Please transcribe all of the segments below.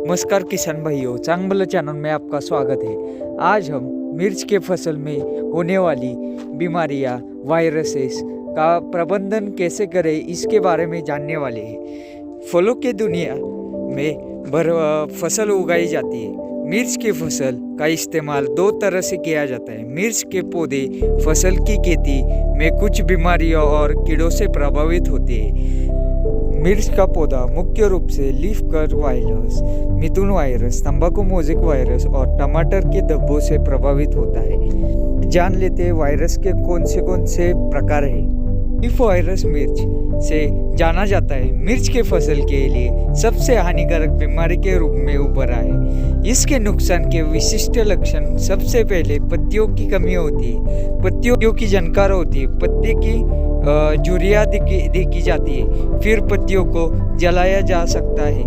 नमस्कार किसान भाइयों, चांगबल चैनल में आपका स्वागत है। आज हम मिर्च के फसल में होने वाली बीमारियां, वायरसेस का प्रबंधन कैसे करें इसके बारे में जानने वाले हैं। फलों के दुनिया में फसल उगाई जाती है। मिर्च के फसल का इस्तेमाल दो तरह से किया जाता है। मिर्च के पौधे फसल की खेती में कुछ बीमारियों और कीड़ों से प्रभावित होते हैं। मिर्च का पौधा मुख्य रूप से लीफ कर्ल वायरस, मिथुन वायरस, तंबाकू मोज़ेक वायरस और टमाटर के धब्बों से प्रभावित होता है। जान लेते हैं वायरस के कौन से प्रकार हैं। लीफ वायरस मिर्च से जाना जाता है। मिर्च के फसल के लिए सबसे हानिकारक बीमारी के रूप में उभरा है। इसके नुकसान के विशिष्ट लक्षण सबसे पहले पत्तियों की कमी होती है, पत्तियों की झनकार होती है, पत्ते की झुर्रियाँ देखी जाती है, फिर पत्तियों को जलाया जा सकता है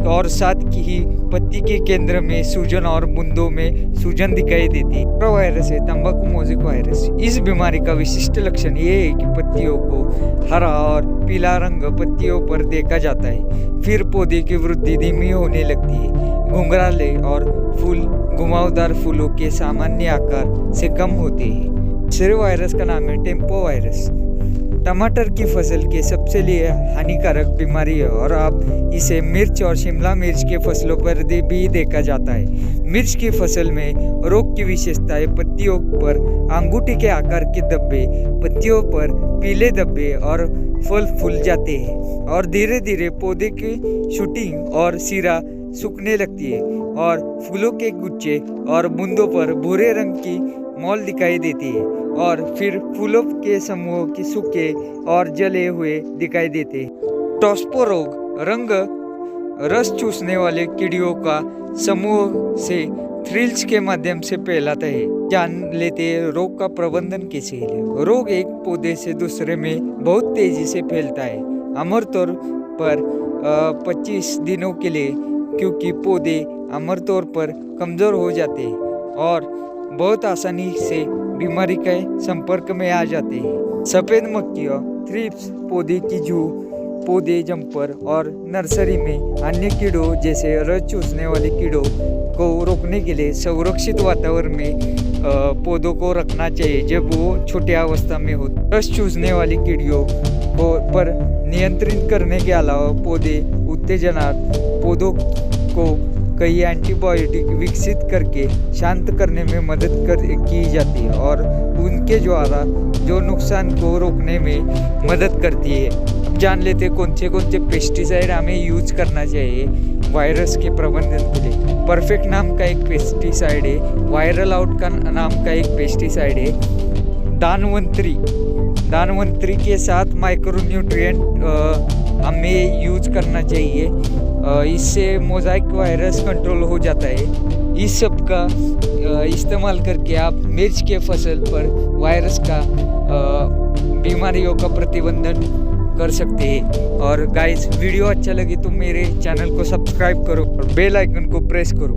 और साथ ही पत्ती के केंद्र में सूजन और बूंदों में सूजन दिखाई देती है। वायरस है तंबाकू मोज़ेक वायरस। इस बीमारी का विशिष्ट लक्षण ये है कि पत्तियों को हरा और पीला रंग पत्तियों पर देखा जाता है, फिर पौधे की वृद्धि धीमी होने लगती है, घुंघराले और फूल घुमावदार फूलों के सामान्य आकार से कम होते हैं। दूसरे वायरस का नाम है टेम्पो वायरस। टमाटर की फसल के सबसे लिए हानिकारक बीमारी है और अब इसे मिर्च और शिमला मिर्च के फसलों पर भी देखा जाता है। मिर्च की फसल में रोग की विशेषताएं पत्तियों पर अंगूठी के आकार के धब्बे, पत्तियों पर पीले धब्बे और फल फूल जाते हैं और धीरे धीरे पौधे की शूटिंग और सिरा सूखने लगती है और फूलों के गुच्छे और बूंदों पर भूरे रंग की मॉल दिखाई देती है और फिर फूलों के समूह की सूखे और जले हुए दिखाई देते हैं। टॉस्पो रोग रस चूसने वाले कीड़ियों का समूह से थ्रिल्स के माध्यम से फैलाता है। जान लेते हैं रोग का प्रबंधन कैसे है। रोग एक पौधे से दूसरे में बहुत तेजी से फैलता है, आमतौर पर 25 दिनों के लिए, क्योंकि पौधे आमतौर पर कमज़ोर हो जाते हैं और बहुत आसानी से बीमारी के संपर्क में आ जाते हैं। सफ़ेद मक्खियाँ, थ्रिप्स, पौधे की जू, पौधे जंपर और नर्सरी में अन्य कीड़ों जैसे रस चूसने वाले कीड़ों को रोकने के लिए सुरक्षित वातावरण में पौधों को रखना चाहिए जब वो छोटी अवस्था में हो। रस चूसने वाली कीड़ियों को पर नियंत्रित करने के अलावा पौधे उत्तेजनार्थ पौधों को कई एंटीबायोटिक विकसित करके शांत करने में मदद की जाती है और उनके द्वारा जो नुकसान को रोकने में मदद करती है। अब जान लेते हैं कौन से पेस्टिसाइड हमें यूज करना चाहिए वायरस के प्रबंधन के लिए। परफेक्ट नाम का एक पेस्टिसाइड है, वायरल आउट का नाम का एक पेस्टिसाइड है, दानवंतरी के साथ माइक्रोन्यूट्रिएंट हमें यूज करना चाहिए। इससे मोज़ेक वायरस कंट्रोल हो जाता है। इस सब का इस्तेमाल करके आप मिर्च के फसल पर वायरस का बीमारियों का प्रतिबंधन कर सकते हैं। और गाइस, वीडियो अच्छा लगे तो मेरे चैनल को सब्सक्राइब करो और बेल आइकन को प्रेस करो।